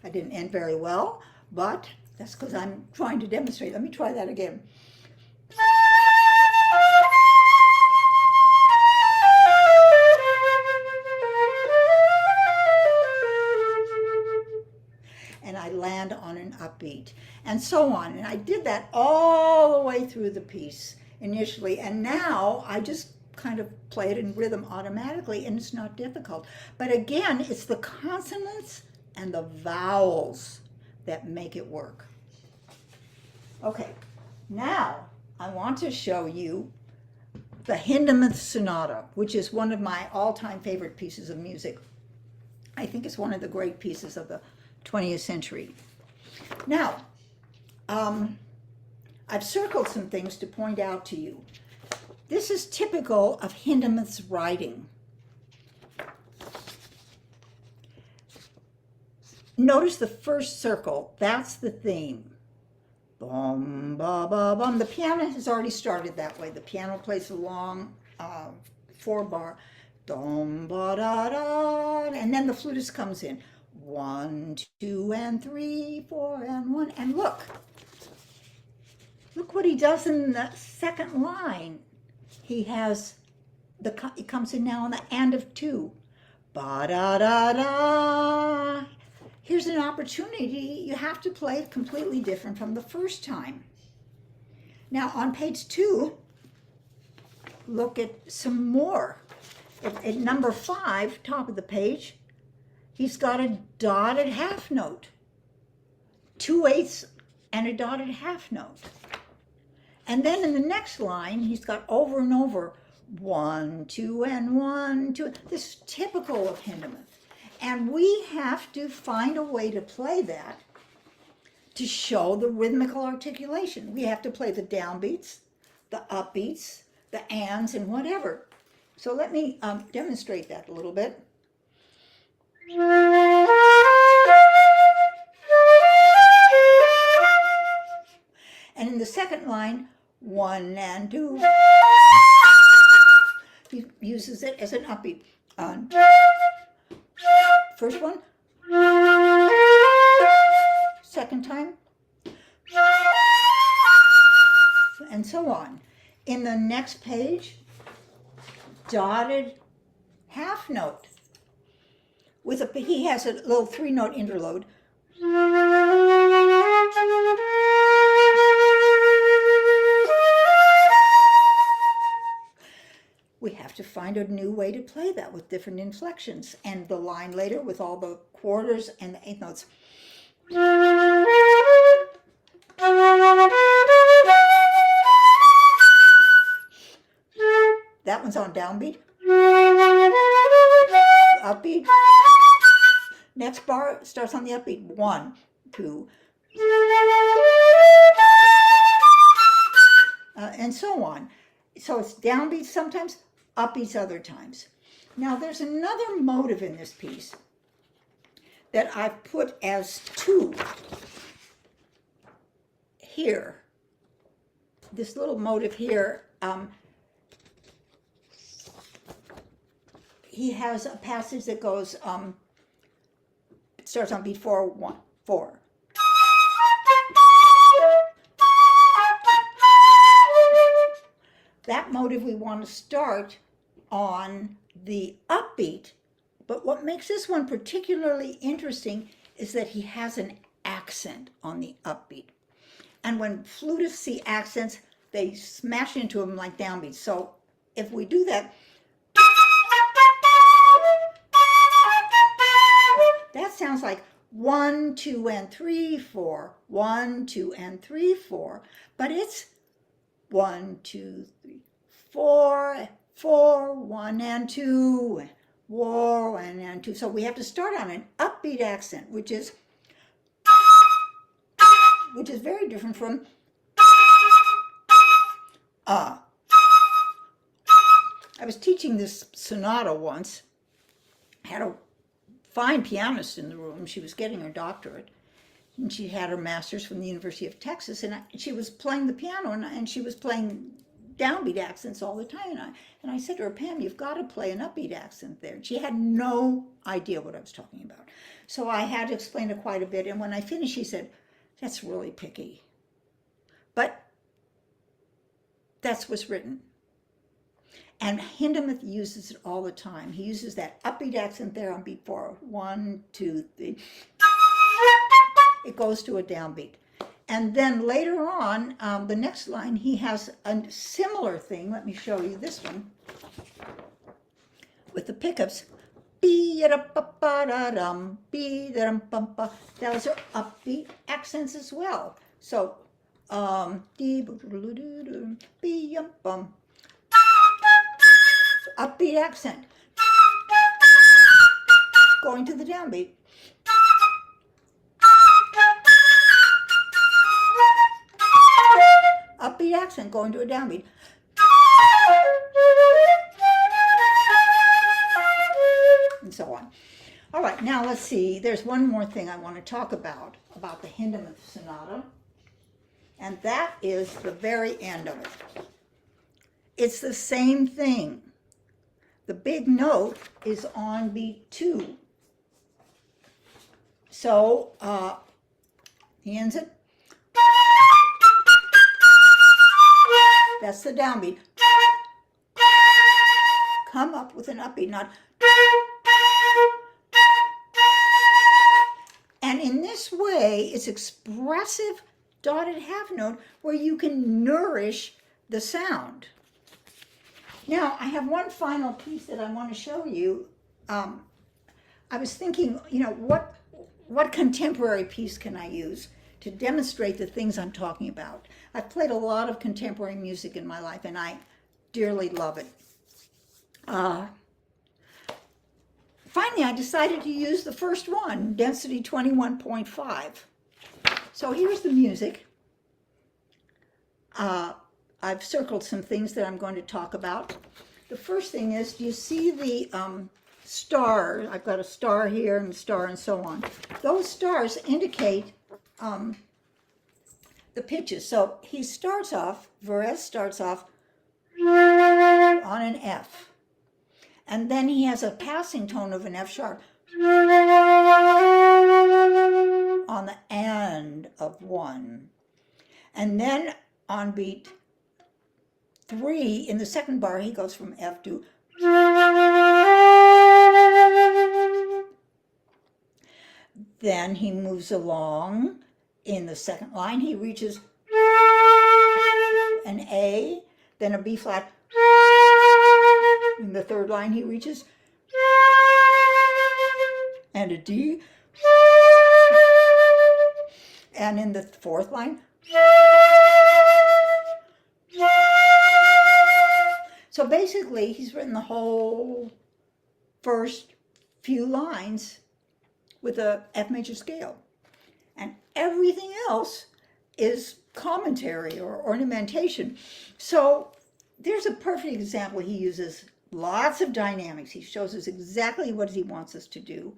[SPEAKER 1] I didn't end very well, but that's because I'm trying to demonstrate. Let me try that again. And I land on an upbeat, and so on. And I did that all the way through the piece initially, and now I just kind of play it in rhythm automatically, and it's not difficult. But again, it's the consonants and the vowels that make it work. Okay, now I want to show you the Hindemith Sonata, which is one of my all-time favorite pieces of music. I think it's one of the great pieces of the 20th century. Now, I've circled some things to point out to you. This is typical of Hindemith's writing. Notice the first circle, that's the theme. Bum, ba, ba, bum. The piano has already started that way. The piano plays a long 4-bar. Dum, ba, da, da, and then the flutist comes in. 1, 2, and 3, 4, and 1. And look what he does in the second line. He has, it comes in now on the and of 2. Ba, da, da, da. Here's an opportunity. You have to play it completely different from the first time. Now on page 2, look at some more. At number 5, top of the page, he's got a dotted half note. 2/8 and a dotted half note. And then in the next line, he's got over and over 1, 2, and 1, 2. This is typical of Hindemith. And we have to find a way to play that to show the rhythmical articulation. We have to play the downbeats, the upbeats, the ands, and whatever. So let me demonstrate that a little bit. And in the second line, 1 and 2. He uses it as an upbeat. First one, second time, and so on. In the next page, dotted half note. He has a little 3-note interlude. We have to find a new way to play that with different inflections. And the line later with all the quarters and the 8th notes. That one's on downbeat. Upbeat. Next bar starts on the upbeat. 1, 2. And so on. So it's downbeats sometimes, upbeats other times. Now there's another motive in this piece that I've put as 2 here. This little motive here, he has a passage that goes, it starts on beat 4, 1, 4. That motive we want to start on the upbeat, but what makes this one particularly interesting is that he has an accent on the upbeat. And when flutists see accents, they smash into them like downbeats. So if we do that, that sounds like 1, 2, and 3, 4. 1, 2, and 3, 4. But it's 1, 2, 3, 4, 4, 1 and 2, 4, 1 and 2. So we have to start on an upbeat accent, which is very different from I was teaching this sonata once. I had a fine pianist in the room. She was getting her doctorate, and she had her master's from the University of Texas, and she was playing the piano, and she was playing downbeat accents all the time. And I said to her, Pam, you've got to play an upbeat accent there. She had no idea what I was talking about. So I had to explain it quite a bit, and when I finished, she said, that's really picky. But that's what's written. And Hindemith uses it all the time. He uses that upbeat accent there on beat 4. 1, 2, 3. It goes to a downbeat. And then later on, the next line, he has a similar thing. Let me show you this one. With the pickups. Those are upbeat accents as well. So, upbeat accent, going to the downbeat. Upbeat accent, going to a downbeat. And so on. All right, now let's see. There's one more thing I want to talk about the Hindemith Sonata, and that is the very end of it. It's the same thing. The big note is on beat 2. So he ends it. That's the downbeat. Come up with an upbeat, not. And in this way, it's expressive dotted half note where you can nourish the sound. Now, I have one final piece that I want to show you. I was thinking, what contemporary piece can I use to demonstrate the things I'm talking about? I've played a lot of contemporary music in my life, and I dearly love it. Finally, I decided to use the first one, density 21.5. So here's the music. I've circled some things that I'm going to talk about. The first thing is, do you see the star? I've got a star here and a star and so on. Those stars indicate the pitches. So he starts off, Varese starts off on an F. And then he has a passing tone of an F sharp on the end of 1. And then on beat 3, in the second bar, he goes from F to. Then he moves along. In the second line, he reaches an A, then a B flat. In the third line, he reaches and a D. And in the fourth line, so basically, he's written the whole first few lines with a F major scale. And everything else is commentary or ornamentation. So there's a perfect example. He uses lots of dynamics. He shows us exactly what he wants us to do.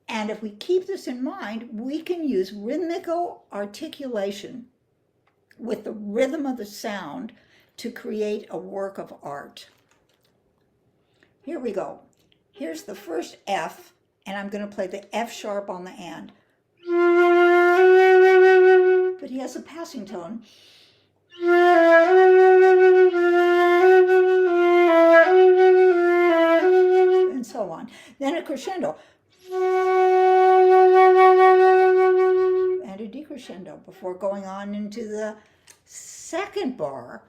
[SPEAKER 1] And if we keep this in mind, we can use rhythmical articulation with the rhythm of the sound to create a work of art. Here we go. Here's the first F, and I'm going to play the F sharp on the end. But he has a passing tone. And so on. Then a crescendo. crescendo before going on into the second bar.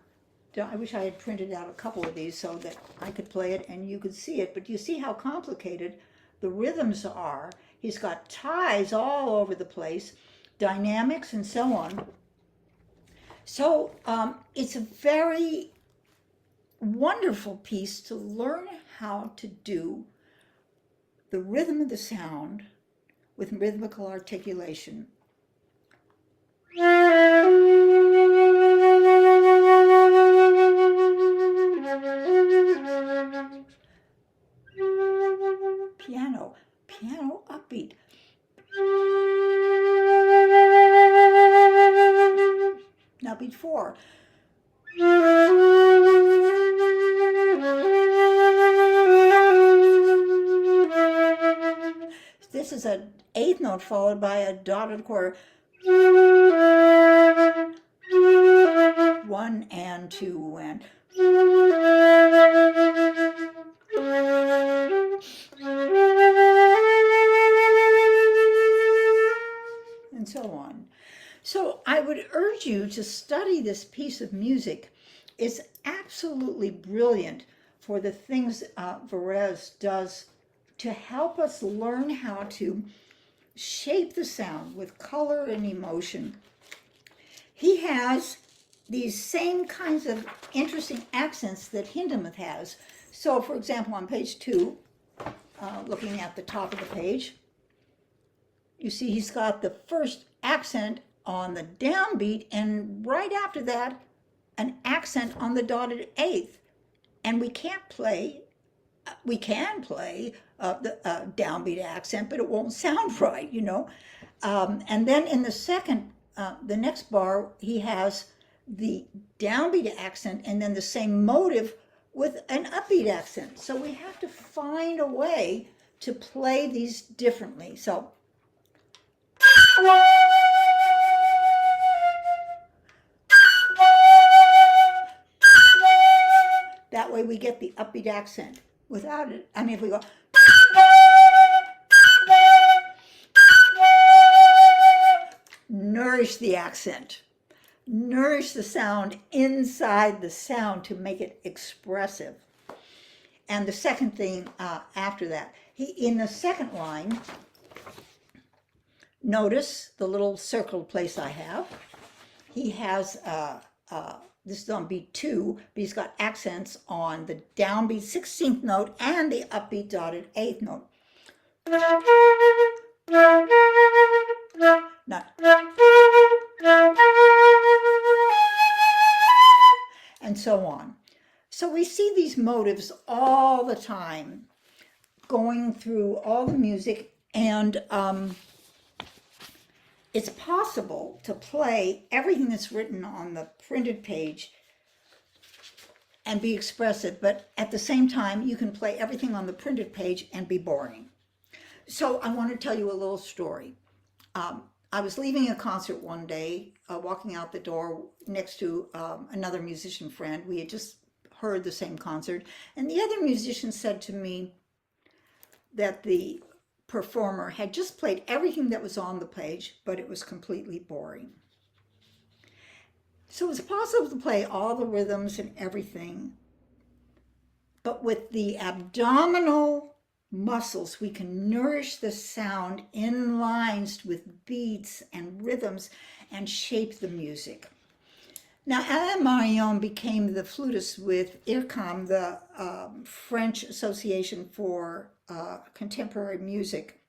[SPEAKER 1] I wish I had printed out a couple of these so that I could play it and you could see it, but you see how complicated the rhythms are. He's got ties all over the place, dynamics and so on. So it's a very wonderful piece to learn how to do the rhythm of the sound with rhythmical articulation. Piano upbeat. Now beat 4. This is an 8th note followed by a dotted quarter. 1 and 2 and so on. So I would urge you to study this piece of music. It's absolutely brilliant for the things Varese does to help us learn how to shape the sound with color and emotion. He has these same kinds of interesting accents that Hindemith has. So, for example, on page 2, looking at the top of the page, you see he's got the first accent on the downbeat, and right after that, an accent on the dotted 8th. And we can play the downbeat accent, but it won't sound right, you know. And then in the second, the next bar, he has the downbeat accent and then the same motive with an upbeat accent. So we have to find a way to play these differently. So that way we get the upbeat accent. Without it, I mean, if we go, nourish the accent, nourish the sound inside the sound to make it expressive. And the second thing after that, in the second line, notice the little circled place I have. He has this is on beat 2, but he's got accents on the downbeat 16th note and the upbeat dotted 8th note. Now, and so on. So we see these motives all the time going through all the music, and it's possible to play everything that's written on the printed page and be expressive, but at the same time, you can play everything on the printed page and be boring. So I want to tell you a little story. I was leaving a concert one day, walking out the door next to another musician friend. We had just heard the same concert, and the other musician said to me that the performer had just played everything that was on the page, but it was completely boring. So it's possible to play all the rhythms and everything, but with the abdominal muscles, we can nourish the sound in lines with beats and rhythms and shape the music. Now, Alain Marion became the flutist with IRCAM, the French Association for Contemporary Music.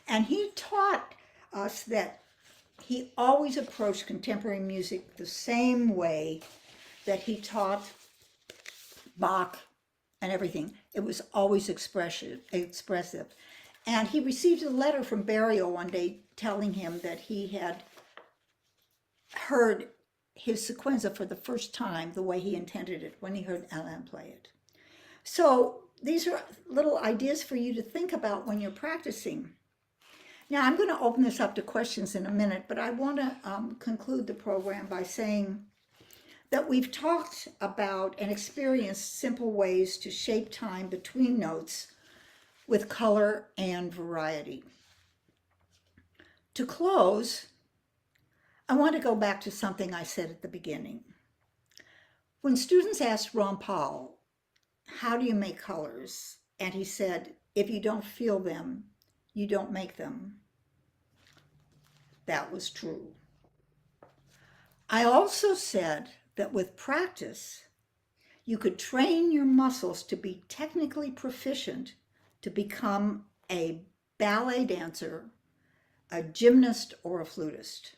[SPEAKER 1] And he taught us that he always approached contemporary music the same way that he taught Bach and everything. It was always expressive. And he received a letter from Barrio one day telling him that he had heard his sequenza for the first time the way he intended it when he heard Alain play it. So these are little ideas for you to think about when you're practicing. Now I'm going to open this up to questions in a minute, but I want to conclude the program by saying that we've talked about and experienced simple ways to shape time between notes with color and variety. To close, I want to go back to something I said at the beginning. When students asked Rampal, how do you make colors? And he said, if you don't feel them, you don't make them. That was true. I also said that with practice, you could train your muscles to be technically proficient to become a ballet dancer, a gymnast, or a flutist.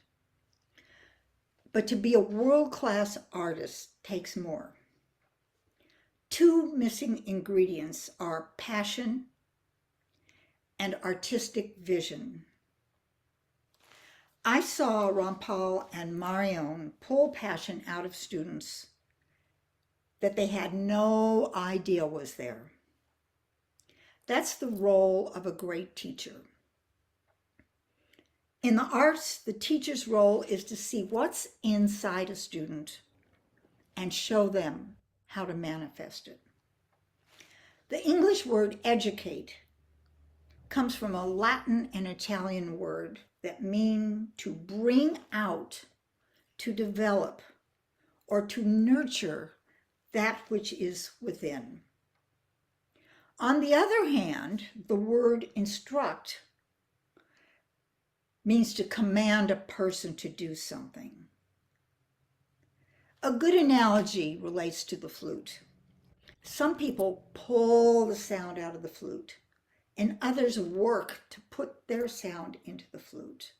[SPEAKER 1] But to be a world-class artist takes more. Two missing ingredients are passion and artistic vision. I saw Rampal and Marion pull passion out of students that they had no idea was there. That's the role of a great teacher. In the arts, the teacher's role is to see what's inside a student and show them how to manifest it. The English word educate comes from a Latin and Italian word that mean to bring out, to develop, or to nurture that which is within. On the other hand, the word instruct means to command a person to do something. A good analogy relates to the flute. Some people pull the sound out of the flute, and others work to put their sound into the flute.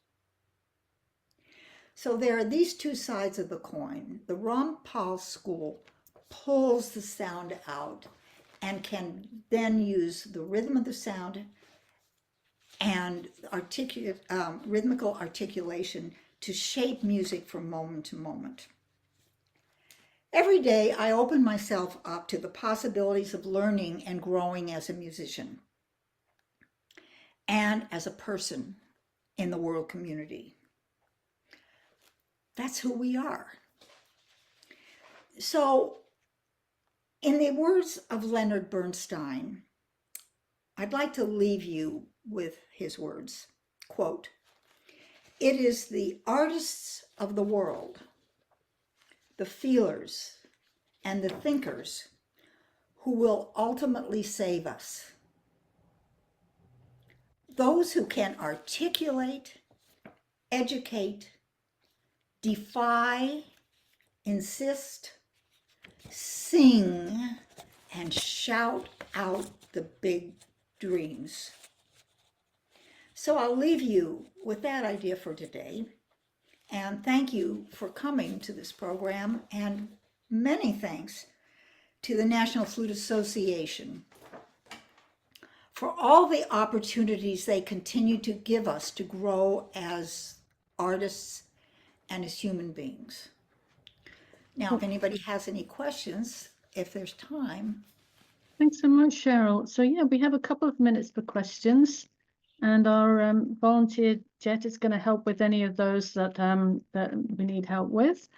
[SPEAKER 1] So there are these two sides of the coin. The Rampal school pulls the sound out and can then use the rhythm of the sound and rhythmical articulation to shape music from moment to moment. Every day, I open myself up to the possibilities of learning and growing as a musician and as a person in the world community. That's who we are. So, in the words of Leonard Bernstein, I'd like to leave you with his words, quote, "It is the artists of the world, the feelers and the thinkers who will ultimately save us. Those who can articulate, educate, defy, insist, sing, and shout out the big dreams." So I'll leave you with that idea for today. And thank you for coming to this program, and many thanks to the National Flute Association for all the opportunities they continue to give us to grow as artists and as human beings. Now, if anybody has any questions, if there's time.
[SPEAKER 2] Thanks so much, Sheryl. So yeah, we have a couple of minutes for questions, and our volunteer Jet is going to help with any of those that we need help with.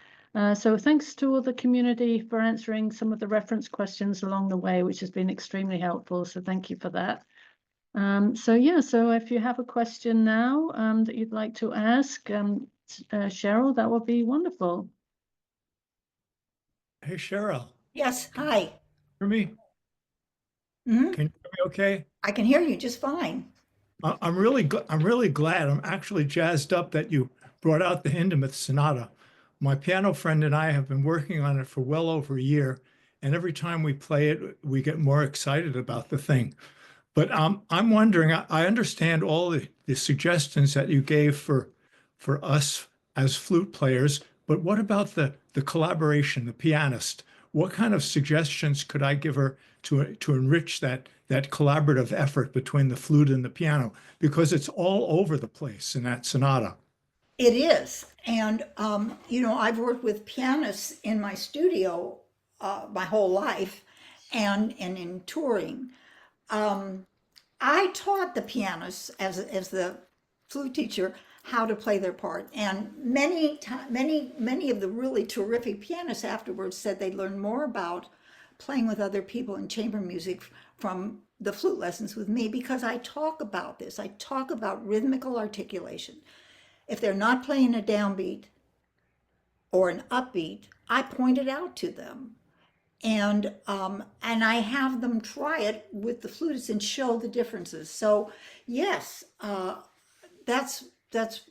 [SPEAKER 2] So thanks to all the community for answering some of the reference questions along the way, which has been extremely helpful. So thank you for that. So if you have a question now that you'd like to ask Sheryl, that would be wonderful.
[SPEAKER 3] Hey, Sheryl.
[SPEAKER 1] Yes, hi.
[SPEAKER 3] Hear me?
[SPEAKER 1] Mm-hmm.
[SPEAKER 3] Can you hear me okay?
[SPEAKER 1] I can hear you just fine.
[SPEAKER 3] I'm really glad. I'm actually jazzed up that you brought out the Hindemith Sonata. My piano friend and I have been working on it for well over a year, and every time we play it, we get more excited about the thing. But I'm wondering, I understand all the suggestions that you gave for us as flute players, but what about the collaboration, the pianist? What kind of suggestions could I give her to enrich that collaborative effort between the flute and the piano? Because it's all over the place in that sonata.
[SPEAKER 1] It is. And, I've worked with pianists in my studio my whole life and in touring. I taught the pianists as the flute teacher how to play their part. And many of the really terrific pianists afterwards said they learned more about playing with other people in chamber music from the flute lessons with me, because I talk about this. I talk about rhythmical articulation. If they're not playing a downbeat, or an upbeat, I point it out to them. And I have them try it with the flutists and show the differences. So yes, that's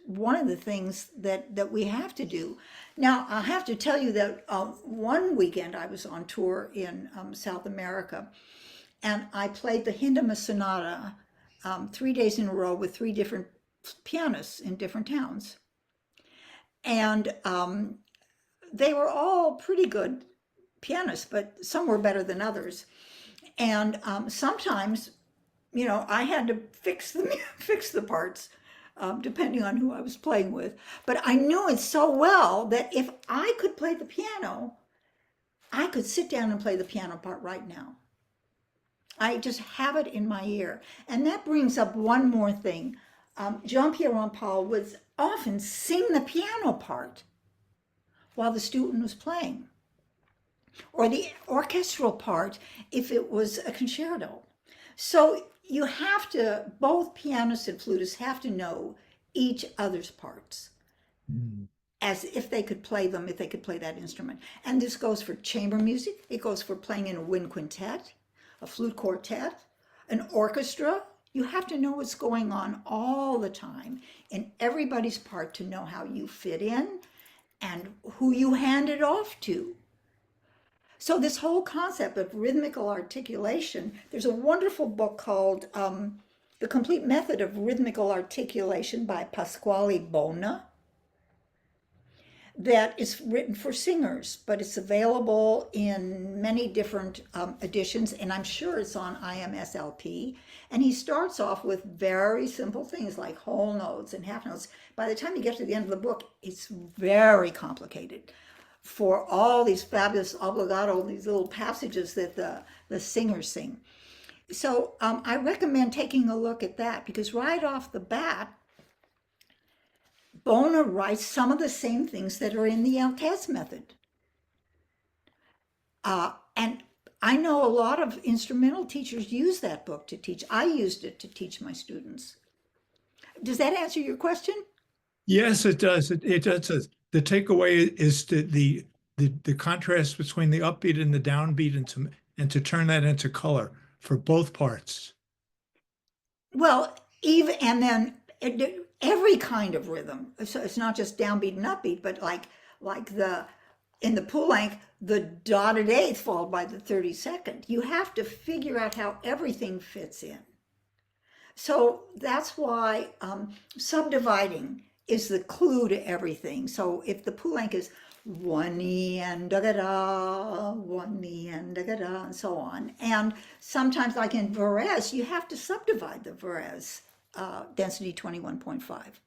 [SPEAKER 1] one of the things that we have to do. Now, I have to tell you that one weekend I was on tour in South America, and I played the Hindemith Sonata 3 days in a row with 3 different pianists in different towns. And they were all pretty good pianists, but some were better than others. And sometimes, I had to fix the parts, depending on who I was playing with. But I knew it so well that if I could play the piano, I could sit down and play the piano part right now. I just have it in my ear. And that brings up one more thing. Jean-Pierre Rampal would often sing the piano part while the student was playing, or the orchestral part if it was a concerto. So you have to, both pianists and flutists have to know each other's parts as if they could play them, if they could play that instrument. And this goes for chamber music. It goes for playing in a wind quintet, a flute quartet, an orchestra. You have to know what's going on all the time in everybody's part to know how you fit in and who you hand it off to. So this whole concept of rhythmical articulation, there's a wonderful book called The Complete Method of Rhythmical Articulation by Pasquale Bona that is written for singers, but it's available in many different editions, and I'm sure it's on IMSLP. And he starts off with very simple things like whole notes and half notes. By the time you get to the end of the book, it's very complicated for all these fabulous obligato, these little passages that the singers sing. So I recommend taking a look at that, because right off the bat, Bona writes some of the same things that are in the Altez method. And I know a lot of instrumental teachers use that book to teach. I used it to teach my students. Does that answer your question?
[SPEAKER 3] Yes, it does. It does. The takeaway is the contrast between the upbeat and the downbeat, and to turn that into color for both parts.
[SPEAKER 1] Well, even and then every kind of rhythm. So it's not just downbeat and upbeat, but like in the Poulenc, the dotted eighth followed by the 32nd. You have to figure out how everything fits in. So that's why subdividing is the clue to everything. So if the Poulenc is one E and da da da, one E and da da da, and so on. And sometimes, like in Varese, you have to subdivide the Varese density 21.5.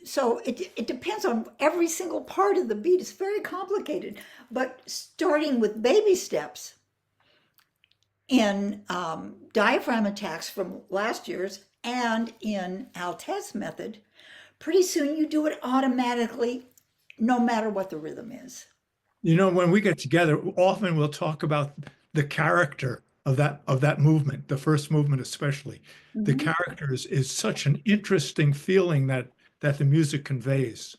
[SPEAKER 1] So it depends on every single part of the beat. It's very complicated, but starting with baby steps in diaphragm attacks from last year's and in Altez method, pretty soon you do it automatically, no matter what the rhythm is.
[SPEAKER 3] When we get together, often we'll talk about the character of that movement, the first movement especially. Mm-hmm. The character is such an interesting feeling that the music conveys.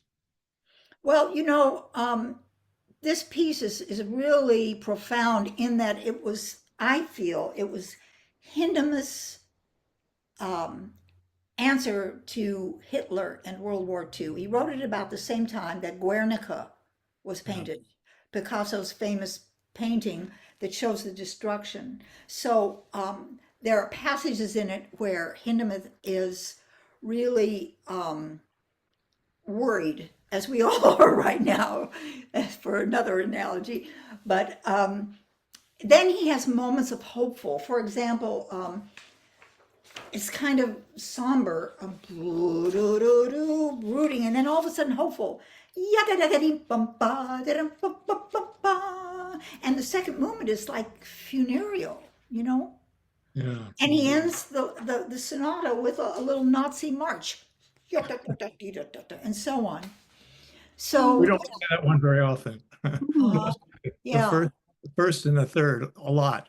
[SPEAKER 3] Well,
[SPEAKER 1] this piece is really profound in that I feel it was Hindemith's answer to Hitler and World War II. He wrote it about the same time that Guernica was painted, Picasso's famous painting that shows the destruction. So there are passages in it where Hindemith is really worried, as we all are right now, for another analogy. But then he has moments of hopeful. For example, it's kind of somber, brooding, and then all of a sudden hopeful. And the second movement is like funereal, Yeah. And he ends the sonata with a little Nazi march, and so on. So
[SPEAKER 3] we don't see that one very often.
[SPEAKER 1] Yeah.
[SPEAKER 3] The first and the third, a lot.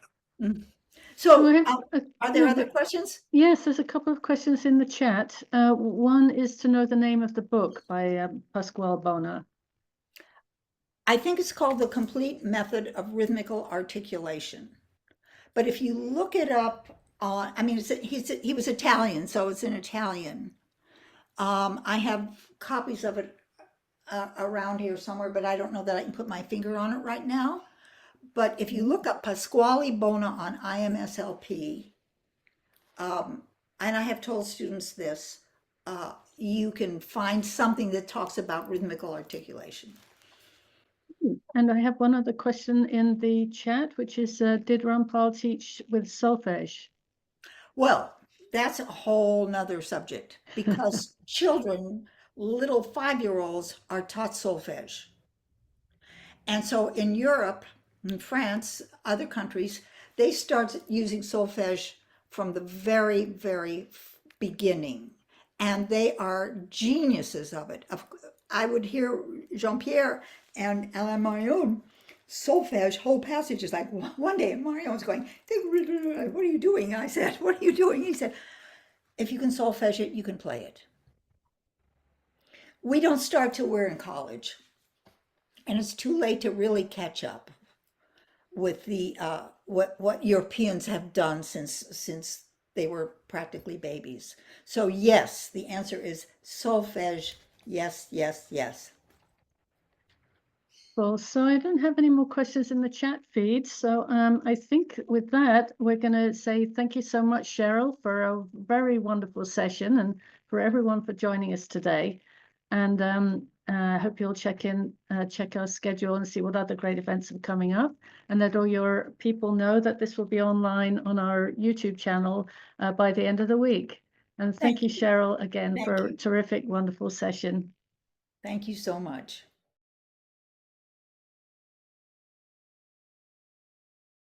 [SPEAKER 1] So are there other questions?
[SPEAKER 2] Yes, there's a couple of questions in the chat. One is to know the name of the book by Pasquale Bona.
[SPEAKER 1] I think it's called The Complete Method of Rhythmical Articulation. But if you look it up on, I mean, he was Italian, so it's in Italian. I have copies of it around here somewhere, but I don't know that I can put my finger on it right now. But if you look up Pasquale Bona on IMSLP, and I have told students this, you can find something that talks about rhythmical articulation.
[SPEAKER 2] And I have one other question in the chat, which is, did Rampal teach with solfege?
[SPEAKER 1] Well, that's a whole nother subject because children, little 5-year-olds, are taught solfege. And so in Europe, in France, other countries, they start using solfege from the very, very beginning. And they are geniuses of it. I would hear Jean-Pierre and Alain Marion solfege whole passages. Like one day Marion was going, what are you doing? And I said, what are you doing? He said, if you can solfege it, you can play it. We don't start till we're in college. And it's too late to really catch up with the what Europeans have done since they were practically babies. So yes, the answer is solfege. Yes, yes, yes.
[SPEAKER 2] Well, so I don't have any more questions in the chat feed. So I think with that, we're going to say thank you so much, Sheryl, for a very wonderful session and for everyone for joining us today. And I hope you'll check our schedule and see what other great events are coming up, and that all your people know that this will be online on our YouTube channel by the end of the week. And thank you, Sheryl, again for a terrific, wonderful session.
[SPEAKER 1] Thank you so much.